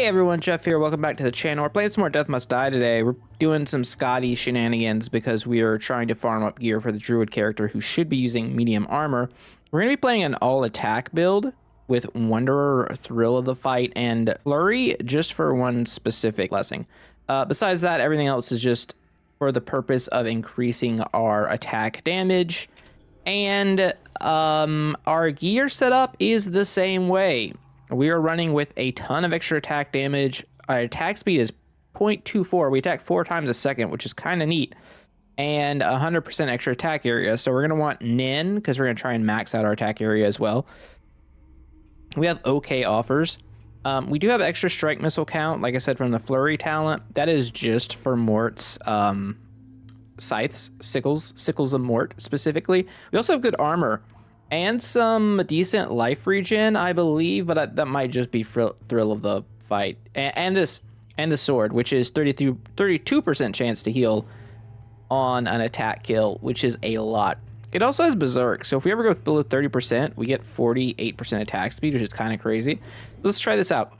Hey everyone, Jeff here. Welcome back to the channel. We're playing some more Death Must Die today. We're doing some Skadi shenanigans because we are trying to farm up gear for the Druid character who should be using medium armor. We're going to be playing an all-attack build with Wanderer, Thrill of the Fight, and Flurry just for one specific blessing. Besides that, everything else is just for the purpose of increasing our attack damage. And our gear setup is the same way. We are running with a ton of extra attack damage. Our attack speed is 0.24. We attack 4 times a second, which is kind of neat. And 100% extra attack area. So we're going to want Nin, because we're going to try and max out our attack area as well. We have okay offers. We do have extra strike missile count, like I said, from the Flurry talent. That is just for Mort's scythes, sickles of Mort specifically. We also have good armor. And some decent life regen, I believe, but that might just be Thrill of the Fight. And the sword, which is 32% chance to heal on an attack kill, which is a lot. It also has Berserk, so if we ever go below 30%, we get 48% attack speed, which is kind of crazy. Let's try this out.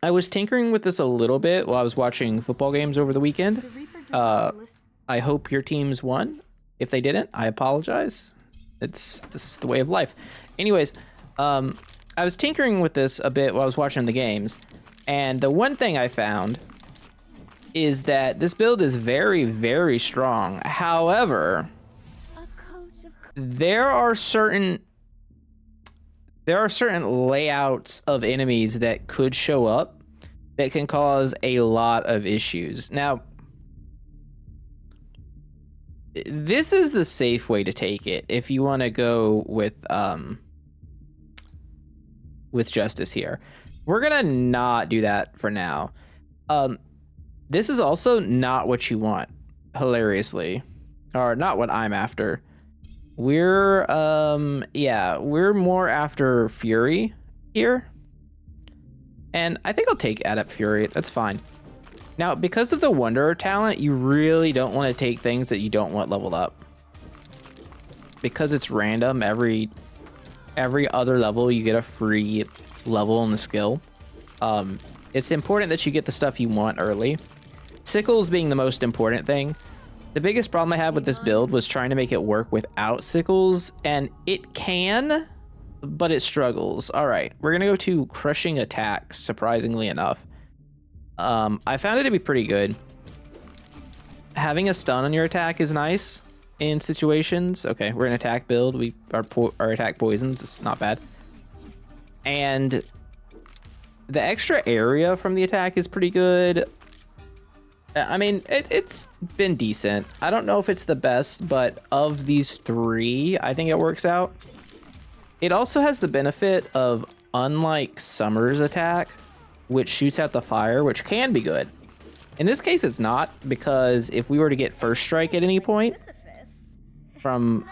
I was tinkering with this a little bit while I was watching football games over the weekend. I hope your teams won. If they didn't, I apologize. This is the way of life. Anyways, I was tinkering with this a bit while I was watching the games, and the one thing I found is that this build is very, very strong. However, there are certain layouts of enemies that could show up that can cause a lot of issues. Now, this is the safe way to take it if you want to go with justice here. We're gonna not do that for now. This is also not what you want, hilariously, or not what I'm after. We're we're more after Fury here, and I think I'll take Adept Fury. That's fine. Now, because of the Wanderer talent, you really don't want to take things that you don't want leveled up. Because it's random, every other level you get a free level in the skill. It's important that you get the stuff you want early. Sickles being the most important thing. The biggest problem I had with this build was trying to make it work without sickles, and it can, but it struggles. All right, we're gonna go to Crushing Attack, surprisingly enough. I found it to be pretty good. Having a stun on your attack is nice in situations. Okay, we're an attack build. Our attack poisons. It's not bad. And the extra area from the attack is pretty good. I mean, it's been decent. I don't know if it's the best, but of these 3, I think it works out. It also has the benefit of, unlike Summer's attack, which shoots out the fire, which can be good. In this case, it's not, because if we were to get first strike at any point from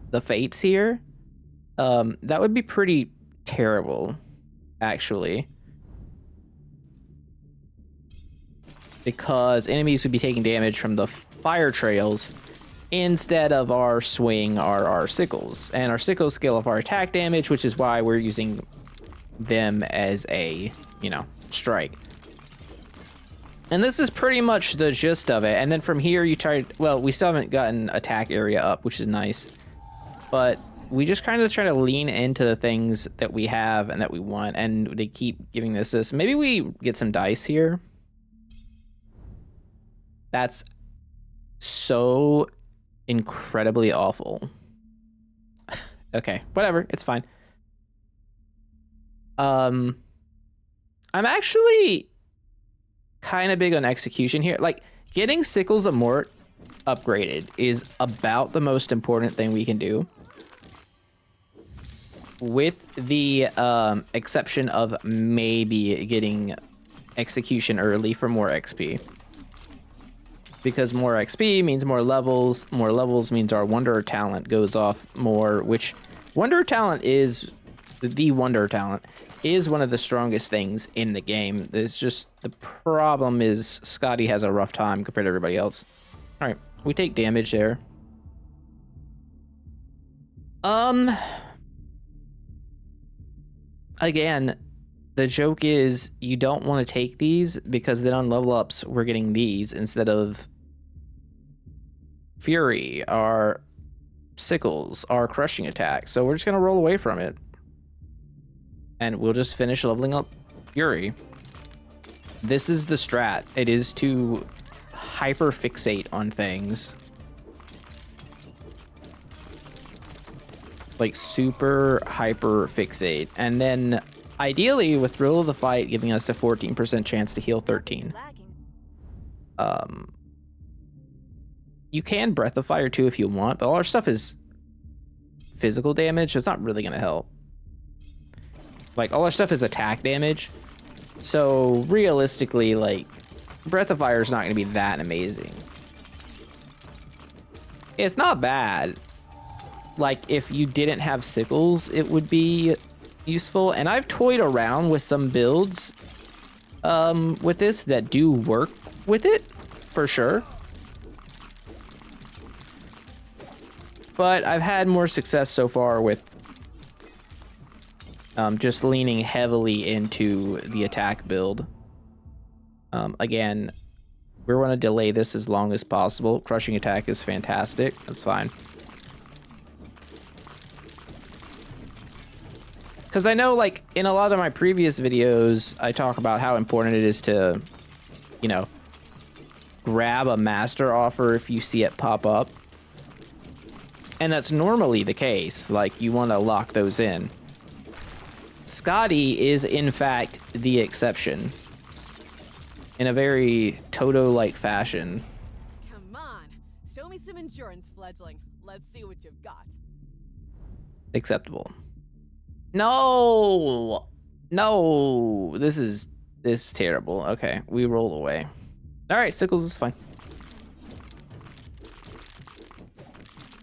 the fates here, that would be pretty terrible, actually. Because enemies would be taking damage from the fire trails instead of our swing or our sickles. And our sickles scale off our attack damage, which is why we're using them as a, strike. And this is pretty much the gist of it. And then from here you we still haven't gotten attack area up, which is nice, but we just kind of try to lean into the things that we have and that we want, and they keep giving this. Maybe we get some dice here. That's so incredibly awful. Okay, whatever, it's fine. I'm actually kind of big on execution here. Like, getting Sickles of Mort upgraded is about the most important thing we can do, with the exception of maybe getting execution early for more XP. Because more XP means more levels means our Wanderer talent goes off more, which Wanderer talent is the Wanderer talent is one of the strongest things in the game. There's just, the problem is Skadi has a rough time compared to everybody else. All right, we take damage there. Again, the joke is you don't want to take these because then on level ups we're getting these instead of Fury, our sickles, our crushing attack. So we're just gonna roll away from it. And we'll just finish leveling up Fury. This is the strat. It is to hyper fixate on things. Like super hyper fixate. And then ideally with Thrill of the Fight giving us a 14% chance to heal 13. You can Breath of Fire too if you want, but all our stuff is physical damage, so it's not really gonna help. Like all our stuff is attack damage. So realistically, like Breath of Fire is not gonna be that amazing. It's not bad. Like if you didn't have sickles, it would be useful. And I've toyed around with some builds with this that do work with it for sure. But I've had more success so far with just leaning heavily into the attack build. Again, we want to delay this as long as possible. Crushing attack is fantastic. That's fine. Because I know, like, in a lot of my previous videos, I talk about how important it is to, you know, grab a master offer if you see it pop up. And that's normally the case. Like, you want to lock those in. Skadi is, in fact, the exception. In a very Toto-like fashion. Come on, show me some endurance, fledgling. Let's see what you've got. Acceptable. No! No! This is terrible. Okay, we roll away. Alright, Sickles is fine.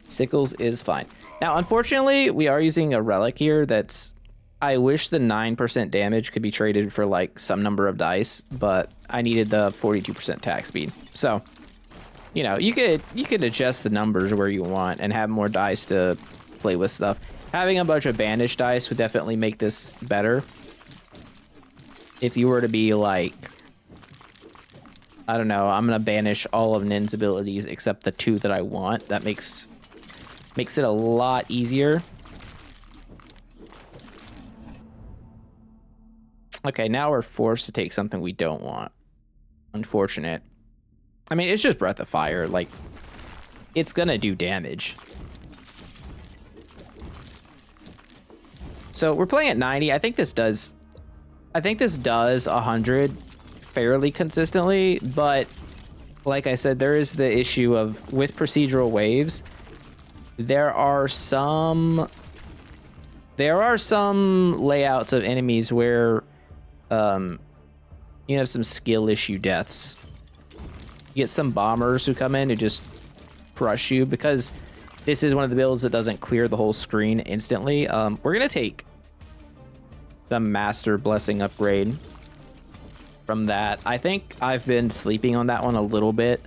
Sickles is fine. Now, unfortunately, we are using a relic here that's... I wish the 9% damage could be traded for, like, some number of dice, but I needed the 42% attack speed. So, you know, you could adjust the numbers where you want and have more dice to play with stuff. Having a bunch of banished dice would definitely make this better. If you were to be, like... I don't know, I'm gonna banish all of Nin's abilities except the 2 that I want. That makes it a lot easier. Okay, now we're forced to take something we don't want. Unfortunate. I mean, it's just Breath of Fire. Like, it's gonna do damage. So we're playing at 90. I think this does 100 fairly consistently, but like I said, there is the issue of with procedural waves, there are some layouts of enemies where you have some skill issue deaths. You get some bombers who come in who just crush you because this is one of the builds that doesn't clear the whole screen instantly. We're gonna take the Master Blessing upgrade from that. I think I've been sleeping on that one a little bit.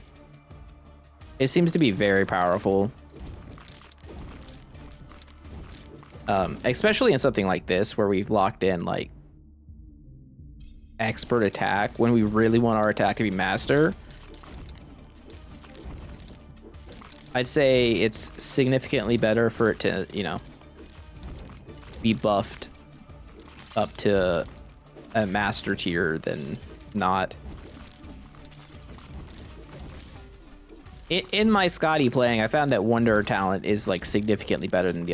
It seems to be very powerful. Especially in something like this where we've locked in like expert attack when we really want our attack to be master. I'd say it's significantly better for it to, you know, be buffed up to a master tier than not. In my Skadi playing, I found that Wonder talent is like significantly better than the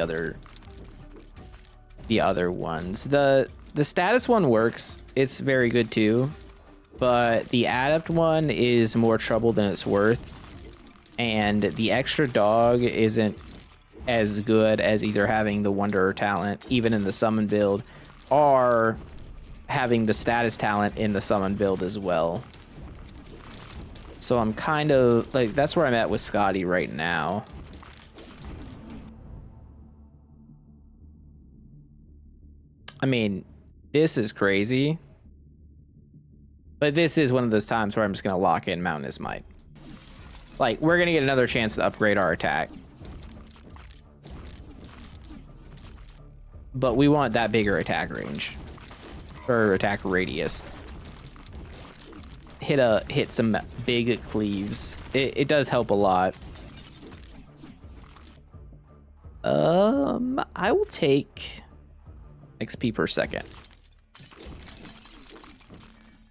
other ones. The status one works. It's very good too, but the adept one is more trouble than it's worth. And the extra dog isn't as good as either having the Wanderer talent, even in the summon build, or having the status talent in the summon build as well. So I'm kind of, like, that's where I'm at with Skadi right now. I mean, this is crazy. But this is one of those times where I'm just going to lock in Mountainous Might. Like, we're going to get another chance to upgrade our attack. But we want that bigger attack range. or attack radius. Hit some big cleaves. It does help a lot. I will take XP per second.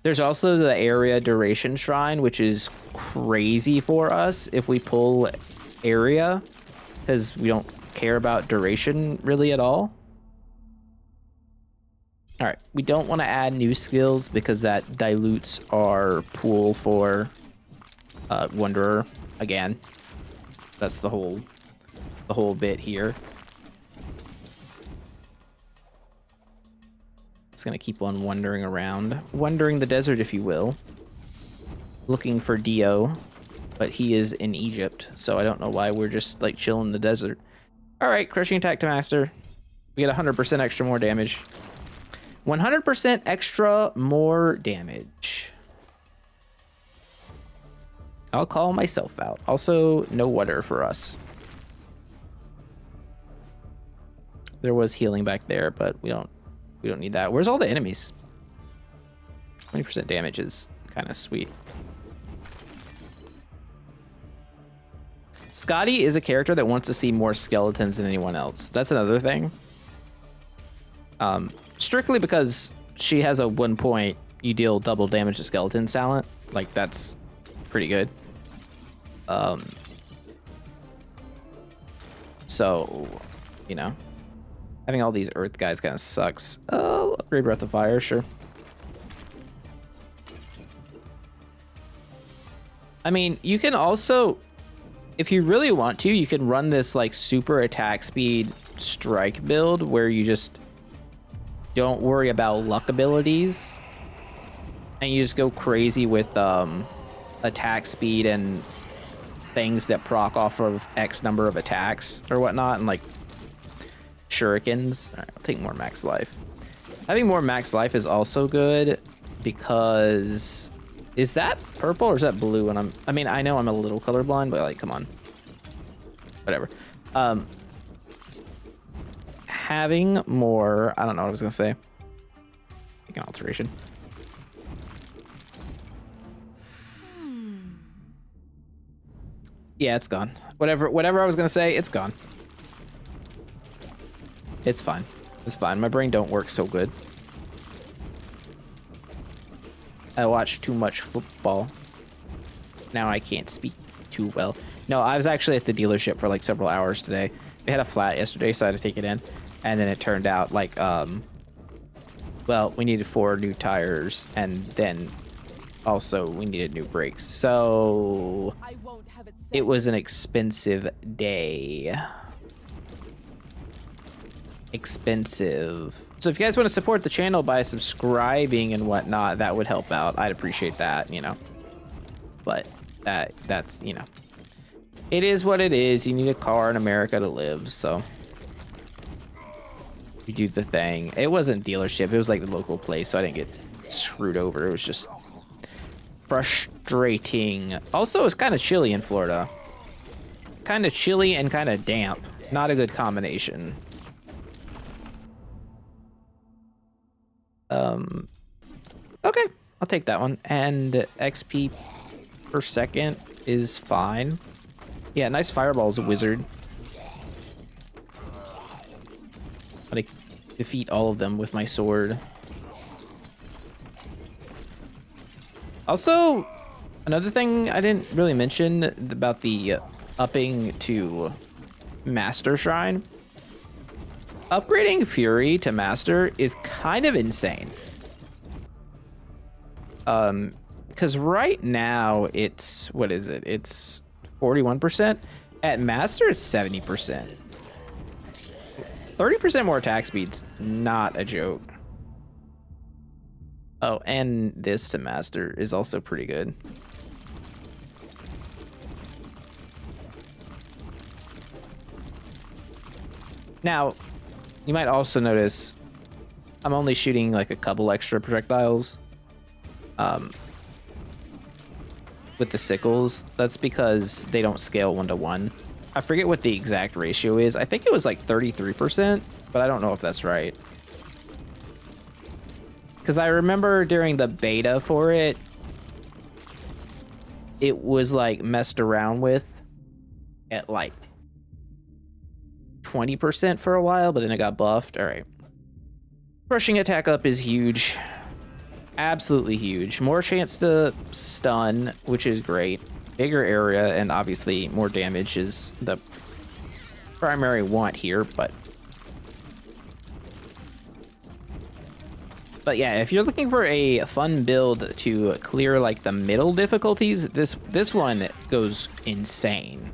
There's also the area duration shrine, which is crazy for us if we pull area, because we don't care about duration really at all. All right, we don't want to add new skills because that dilutes our pool for Wanderer again. That's the whole bit here. It's gonna keep on wandering around, wandering the desert, if you will, looking for Dio, but he is in Egypt, so I don't know why we're just like chilling in the desert. All right, crushing attack to master. We get 100% extra more damage. 100% extra more damage. I'll call myself out. Also, no water for us. There was healing back there, but we don't need that. Where's all the enemies? 20% damage is kind of sweet. Skadi is a character that wants to see more skeletons than anyone else. That's another thing. Strictly because she has a 1 point, you deal double damage to skeletons talent. Like, that's pretty good. So, you know, having all these earth guys kind of sucks. Oh, upgrade Breath of Fire, sure. I mean, you can also, if you really want to, you can run this like super attack speed strike build where you just don't worry about luck abilities and you just go crazy with attack speed and things that proc off of X number of attacks or whatnot, and like shurikens. All right, I'll take more max life. Having more max life is also good because, is that purple or is that blue? And I mean, I know I'm a little colorblind, but like, come on, whatever. Having more, I don't know what I was gonna say. Make an alteration. Yeah, it's gone. Whatever I was gonna say, it's gone. It's fine. It's fine. My brain don't work so good. I watch too much football. Now I can't speak too well. No, I was actually at the dealership for like several hours today. We had a flat yesterday, so I had to take it in. And then it turned out like, well, we needed 4 new tires, and then also we needed new brakes. So it was an expensive day. Expensive. So if you guys want to support the channel by subscribing and whatnot, that would help out. I'd appreciate that, you know. But that's, you know, it is what it is. You need a car in America to live, so we do the thing. It wasn't dealership, it was like the local place, so I didn't get screwed over. It was just frustrating. Also, it's kind of chilly in Florida. Kind of chilly and kind of damp. Not a good combination. Okay, I'll take that one. And XP per second is fine. Yeah, nice fireball's a wizard. I'm gonna defeat all of them with my sword. Also, another thing I didn't really mention about the upping to Master Shrine. Upgrading Fury to Master is kind of insane. Because right now it's, what is it? It's 41%. At Master, it's 70%. 30% more attack speed's not a joke. Oh, and this to Master is also pretty good. Now, you might also notice I'm only shooting like a couple extra projectiles with the sickles. That's because they don't scale 1-to-1. I forget what the exact ratio is. I think it was like 33%, but I don't know if that's right. Because I remember during the beta for it, it was like messed around with at like 20% for a while, but then it got buffed. All right. Crushing attack up is huge. Absolutely huge. More chance to stun, which is great. Bigger area, and obviously more damage is the primary want here, but yeah, if you're looking for a fun build to clear like the middle difficulties, this one goes insane.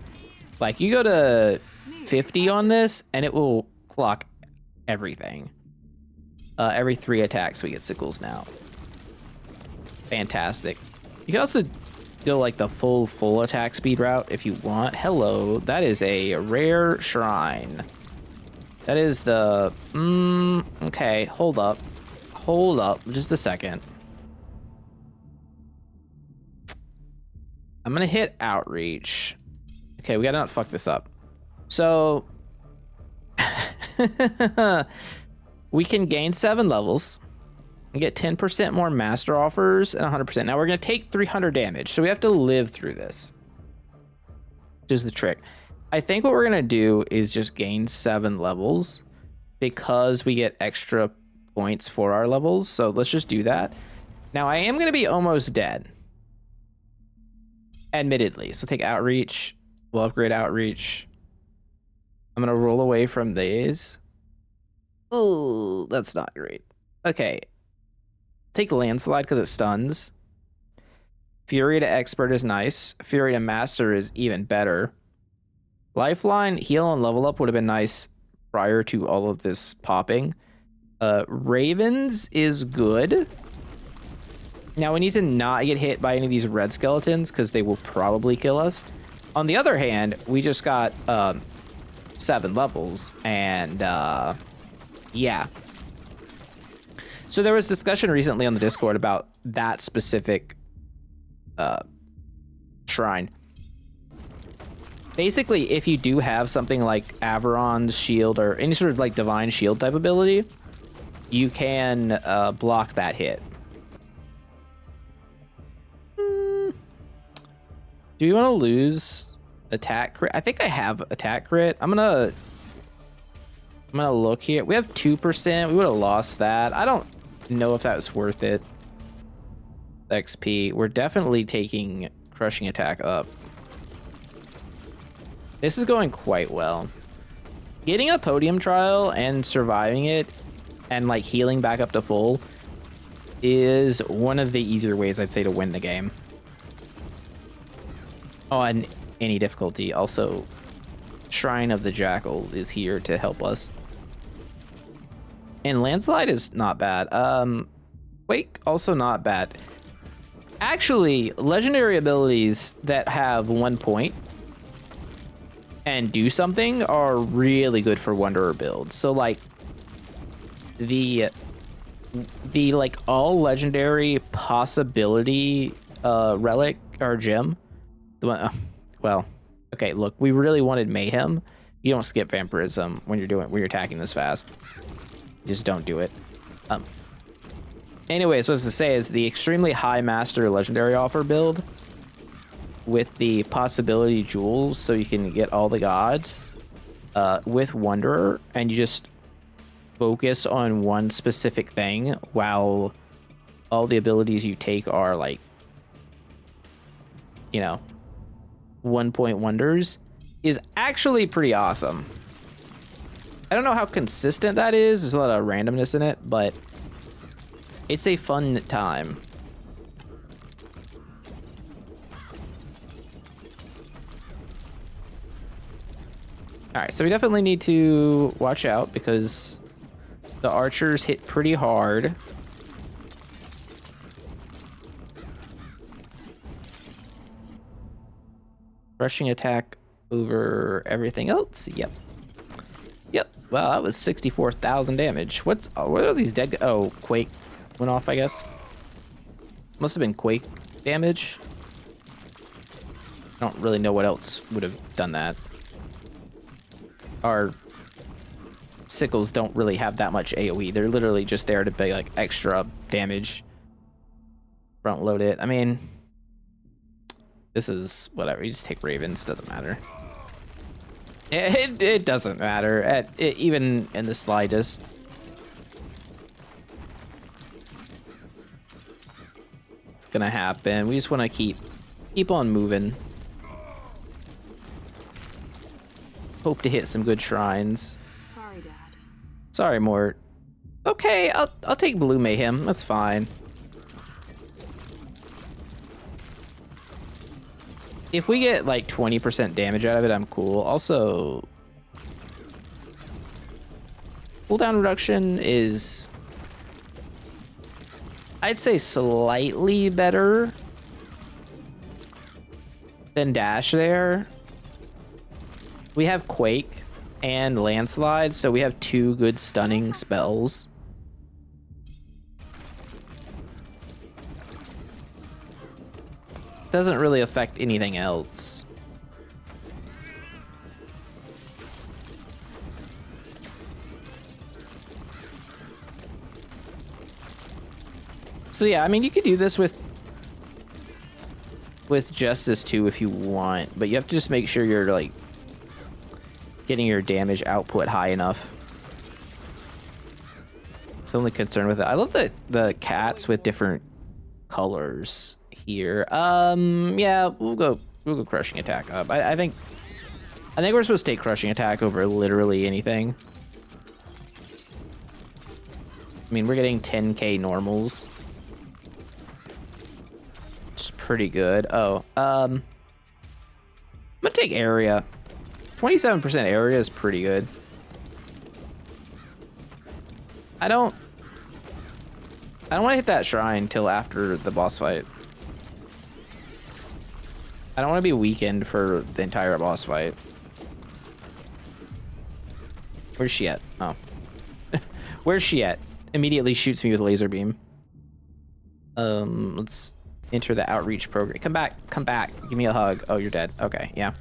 Like you go to 50 on this and it will clock everything. Every 3 attacks we get sickles now. Fantastic. You can also go like the full attack speed route if you want. Hello, that is a rare shrine. That is the okay, hold up just a second. I'm gonna hit outreach. Okay, we gotta not fuck this up. So we can gain 7 levels and get 10% more master offers and 100%. Now we're gonna take 300 damage, so we have to live through this. Which is the trick. I think what we're gonna do is just gain 7 levels because we get extra points for our levels. So let's just do that. Now I am gonna be almost dead, admittedly. So take outreach. We'll upgrade outreach. I'm gonna roll away from these. Oh, that's not great. Okay. Take landslide because it stuns. Fury to expert is nice. Fury to master is even better. Lifeline, heal, and level up would have been nice prior to all of this popping. Ravens is good. Now we need to not get hit by any of these red skeletons because they will probably kill us. On the other hand, we just got 7 levels, and yeah. So there was discussion recently on the Discord about that specific shrine. Basically, if you do have something like Averon's shield or any sort of like divine shield type ability, you can block that hit. Do you want to lose attack crit? I think I have attack crit. I'm gonna look here. We have 2%. We would have lost that. I don't know if that was worth it. XP. We're definitely taking crushing attack up. This is going quite well. Getting a podium trial and surviving it and like healing back up to full is one of the easier ways I'd say to win the game. On any difficulty. Also, Shrine of the Jackal is here to help us. And landslide is not bad. Quake, also not bad. Actually, legendary abilities that have 1 point and do something are really good for Wanderer builds. So like the like all legendary possibility relic or gem. The one, well, okay, look, we really wanted mayhem. You don't skip vampirism when you're attacking this fast. You just don't do it. Anyways, what I was to say is the extremely high master legendary offer build with the possibility jewels, so you can get all the gods with Wanderer, and you just focus on one specific thing while all the abilities you take are like, you know, 1 point wonders, is actually pretty awesome. I don't know how consistent that is. There's a lot of randomness in it, but it's a fun time. All right, so we definitely need to watch out because the archers hit pretty hard. Rushing attack over everything else. Yep. Wow, that was 64,000 damage. What are these dead? Oh, Quake went off, I guess. Must have been Quake damage. I don't really know what else would have done that. Our sickles don't really have that much AoE. They're literally just there to be like extra damage. Front load it. I mean, this is whatever. You just take ravens. Doesn't matter. It doesn't matter even in the slightest. It's gonna happen. We just want to keep on moving. Hope to hit some good shrines. Sorry, Dad. Sorry, Mort. Okay, I'll take Blue Mayhem. That's fine. If we get like 20% damage out of it, I'm cool. Also, cooldown reduction is, I'd say, slightly better than Dash there. We have Quake and Landslide, so we have 2 good stunning spells. Doesn't really affect anything else. So yeah, I mean, you could do this with Justice too if you want, but you have to just make sure you're like getting your damage output high enough. It's the only concern with it. I love the cats with different colors here. Yeah, we'll go crushing attack up. I think we're supposed to take crushing attack over literally anything. I mean, we're getting 10k normals. Which is pretty good. Oh, I'm gonna take area. 27% area is pretty good. I don't want to hit that shrine till after the boss fight. I don't want to be weakened for the entire boss fight. Where's she at? Oh. Where's she at? Immediately shoots me with a laser beam. Let's enter the outreach program. Come back. Give me a hug. Oh, you're dead. Okay, yeah.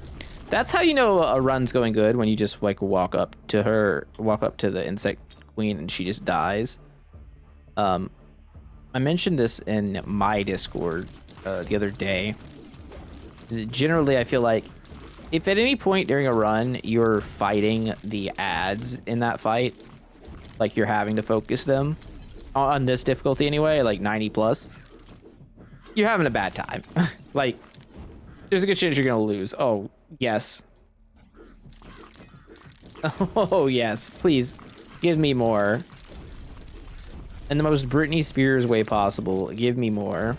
That's how you know a run's going good, when you just like walk up to the insect queen and she just dies. I mentioned this in my Discord the other day. Generally, I feel like if at any point during a run you're fighting the ads in that fight, like you're having to focus them on this difficulty anyway, like 90 plus, you're having a bad time. Like, there's a good chance you're gonna lose. Oh yes. Oh yes, please give me more. In the most Britney Spears way possible, give me more.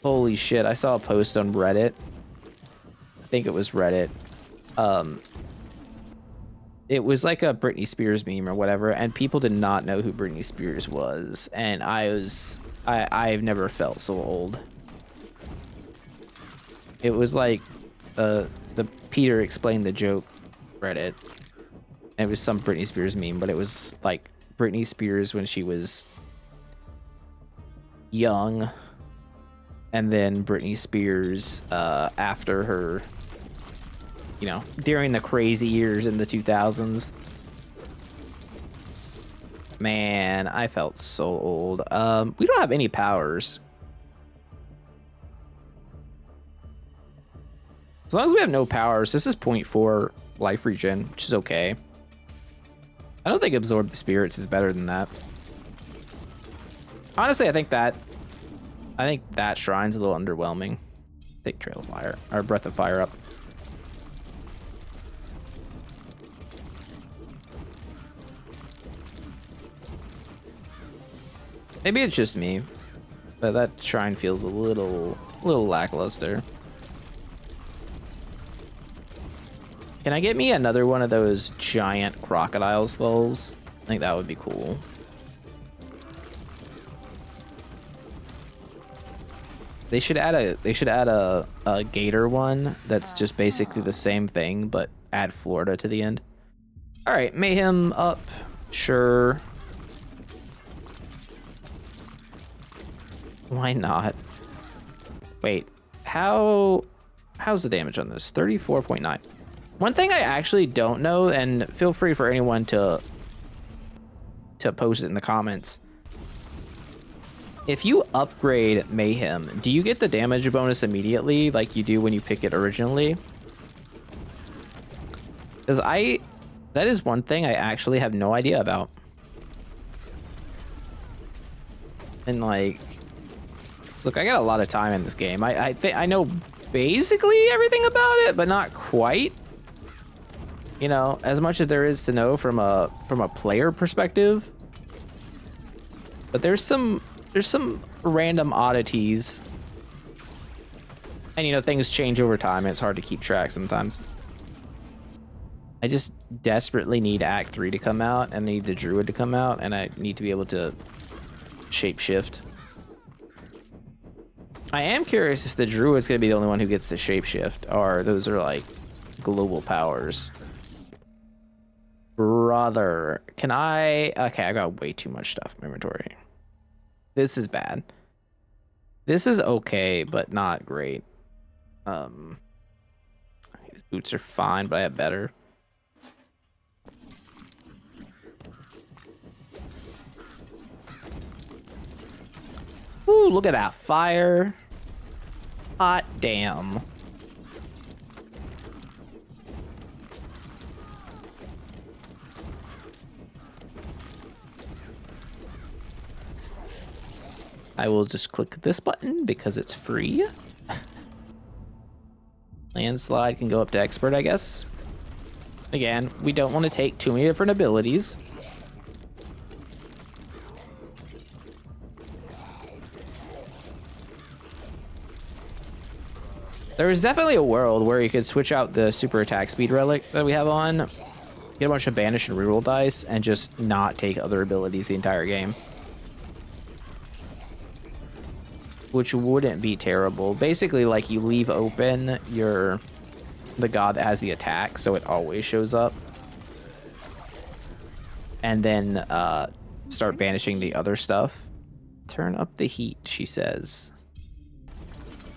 Holy shit, I saw a post on Reddit. I think it was Reddit. It was like a Britney Spears meme or whatever, and people did not know who Britney Spears was, and I've never felt so old. It was like the Peter explained the joke Reddit. And it was some Britney Spears meme, but it was like Britney Spears when she was young, and then Britney Spears after her, you know, during the crazy years in the 2000s. Man, I felt so old. We don't have any powers. As long as we have no powers, this is 0.4 life regen, which is okay. I don't think Absorb the Spirits is better than that. Honestly, I think that shrine's a little underwhelming. Take Trail of Fire, or Breath of Fire up. Maybe it's just me, but that shrine feels a little lackluster. Can I get me another one of those giant crocodile skulls? I think that would be cool. They should add a gator one that's just basically the same thing, but add Florida to the end. All right, Mayhem up, sure. Why not? Wait, how's the damage on this? 34.9. One thing I actually don't know, and feel free for anyone to post it in the comments. if you upgrade Mayhem, do you get the damage bonus immediately like you do when you pick it originally? Because that is one thing I actually have no idea about. And like, look, I got a lot of time in this game. I think I know basically everything about it, but not quite. You know, as much as there is to know from a player perspective. But there's some random oddities. And you know, things change over time. And it's hard to keep track sometimes. I just desperately need Act 3 to come out, and I need the Druid to come out, and I need to be able to shapeshift. I am curious if the Druid's gonna be the only one who gets to shapeshift, or those are like global powers. Brother, can I? Okay, I got way too much stuff in my inventory. This is bad. This is okay, but not great. These boots are fine, but I have better. Ooh, look at that fire. Hot damn. I will just click this button because it's free. Landslide can go up to expert, I guess. Again, we don't want to take too many different abilities. There is definitely a world where you could switch out the super attack speed relic that we have on, get a bunch of banish and reroll dice, and just not take other abilities the entire game. Which wouldn't be terrible. Basically, like, you leave open the god that has the attack, so it always shows up. And then start banishing the other stuff. Turn up the heat, she says.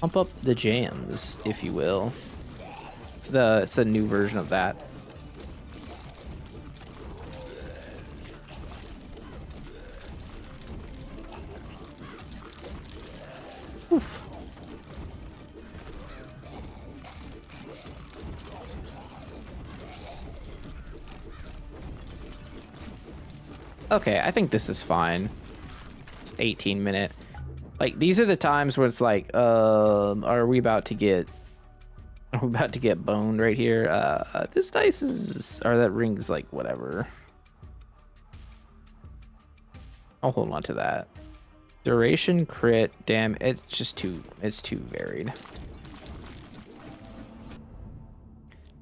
Pump up the jams, if you will. It's a new version of that. Oof. Okay, I think this is fine. It's 18-minute. Like, these are the times where it's like, are we about to get boned right here? This dice is, or that ring's like, whatever. I'll hold on to that. Duration, crit, damn, it's too varied.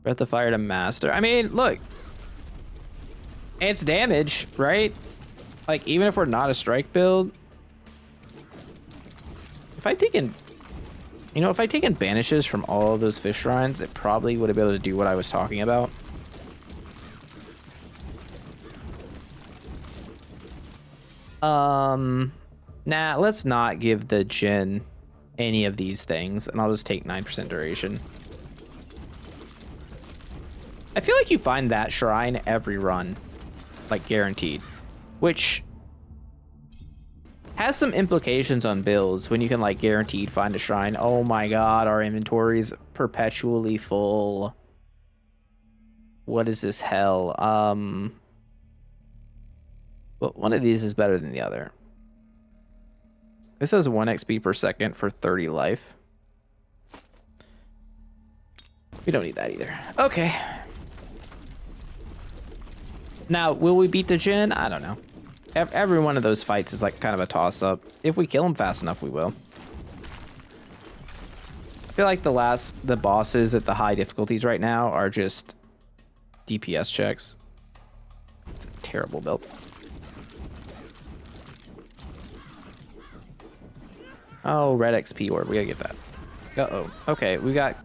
Breath of Fire to Master. I mean, look. It's damage, right? Like, even if we're not a strike build. If I taken banishes from all of those fish shrines, it probably would have been able to do what I was talking about. Nah, let's not give the Jinn any of these things, and I'll just take 9% duration. I feel like you find that shrine every run, like guaranteed, which has some implications on builds when you can like guaranteed find a shrine. Oh my god, our inventory's perpetually full. What is this hell? Well, one of these is better than the other. This has 1 XP per second for 30 life. We don't need that either. Okay. Now, will we beat the Jinn? I don't know. Every one of those fights is like kind of a toss-up. If we kill them fast enough, we will. I feel like the bosses at the high difficulties right now are just DPS checks. It's a terrible build. Oh, red XP orb. We gotta get that. Uh-oh. Okay, we got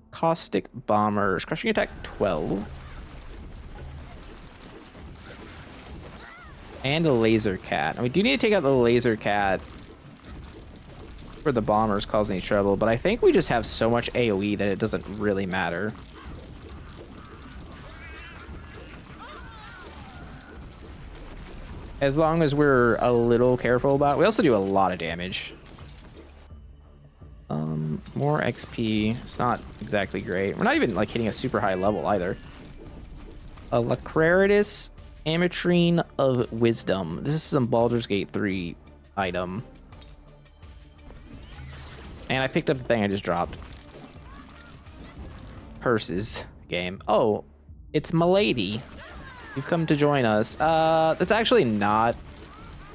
Caustic Bombers. Crushing attack 12. And a laser cat. And we do need to take out the laser cat for the bombers cause any trouble, but I think we just have so much AoE that it doesn't really matter. As long as we're a little careful about it. We also do a lot of damage. More XP. It's not exactly great. We're not even like hitting a super high level either. A Lacraritus Ametrine of Wisdom. This is some Baldur's Gate 3 item. And I picked up the thing I just dropped. Purses game. Oh, it's Milady. You've come to join us. That's actually not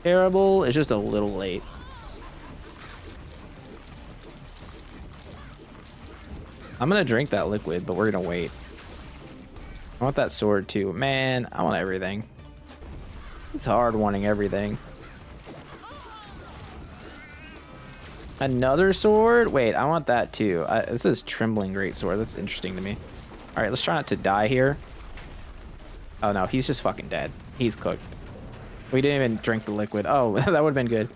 terrible. It's just a little late. I'm gonna drink that liquid, but we're gonna wait. I want that sword too. Man, I want everything. It's hard wanting everything. Another sword? Wait, I want that too. This is Trembling Greatsword. That's interesting to me. All right, let's try not to die here. Oh no, he's just fucking dead. He's cooked. We didn't even drink the liquid. Oh, that would have been good.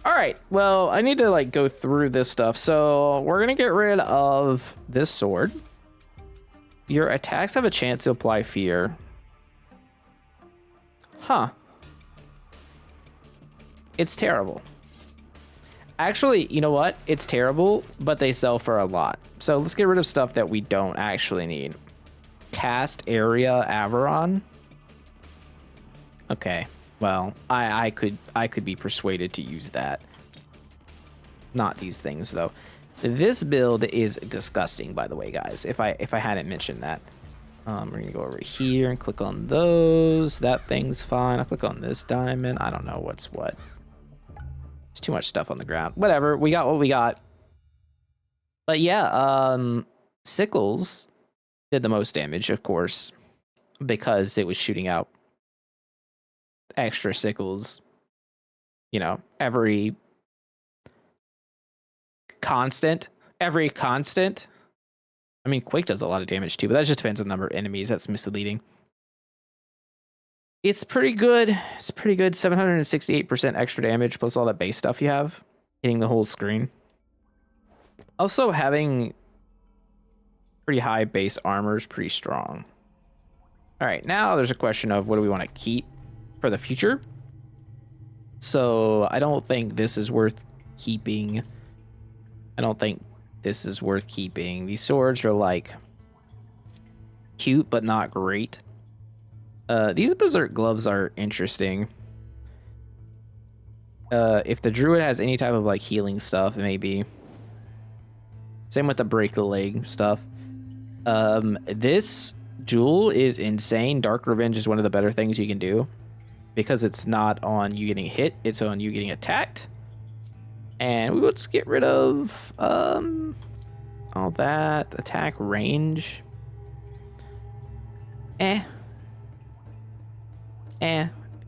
All right, well, I need to like go through this stuff. So we're gonna get rid of this sword. Your attacks have a chance to apply fear. Huh. It's terrible. Actually, you know what? It's terrible, but they sell for a lot. So let's get rid of stuff that we don't actually need. Cast Area Averon. Okay. Well, I could be persuaded to use that. Not these things though. This build is disgusting, by the way, guys. If I hadn't mentioned that. We're gonna go over here and click on those. That thing's fine. I'll click on this diamond. I don't know what's what. There's too much stuff on the ground. Whatever. We got what we got. But yeah, Sickles did the most damage, of course, because it was shooting out extra sickles, you know, every constant. I mean, Quake does a lot of damage too, but that just depends on the number of enemies. That's misleading. It's pretty good. It's pretty good. 768% extra damage plus all that base stuff you have, hitting the whole screen. Also, having pretty high base armor is pretty strong. All right, now there's a question of what do we want to keep for the future. So I don't think this is worth keeping. These swords are like cute, but not great. These Berserk gloves are interesting. If the druid has any type of like healing stuff, maybe. Same with the break the leg stuff. This jewel is insane. Dark Revenge is one of the better things you can do because it's not on you getting hit, it's on you getting attacked. And we will just get rid of all that. Attack range. Who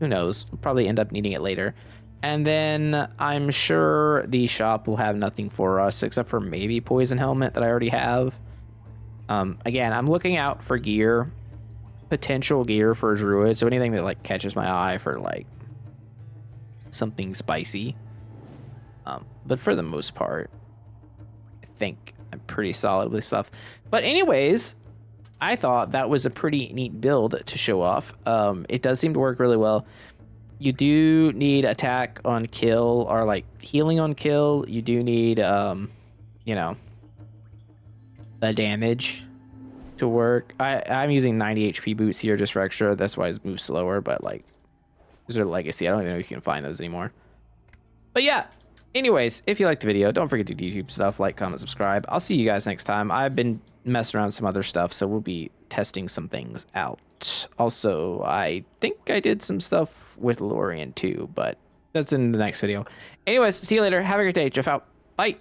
knows? We'll probably end up needing it later. And then I'm sure the shop will have nothing for us except for maybe Poison Helmet that I already have. Again, I'm looking out for gear, potential gear for a druid. So anything that like catches my eye for like something spicy. But for the most part, I think I'm pretty solid with stuff. But anyways, I thought that was a pretty neat build to show off. It does seem to work really well. You do need attack on kill or like healing on kill. You do need, you know, the damage to work. I'm using 90 HP boots here just for extra. That's why it moves slower, but like, these are legacy. I don't even know if you can find those anymore. But yeah. Anyways, if you liked the video, don't forget to do YouTube stuff, like, comment, subscribe. I'll see you guys next time. I've been messing around with some other stuff, so we'll be testing some things out. Also, I think I did some stuff with Lorian too, but that's in the next video. Anyways, see you later. Have a great day. Jeff out. Bye.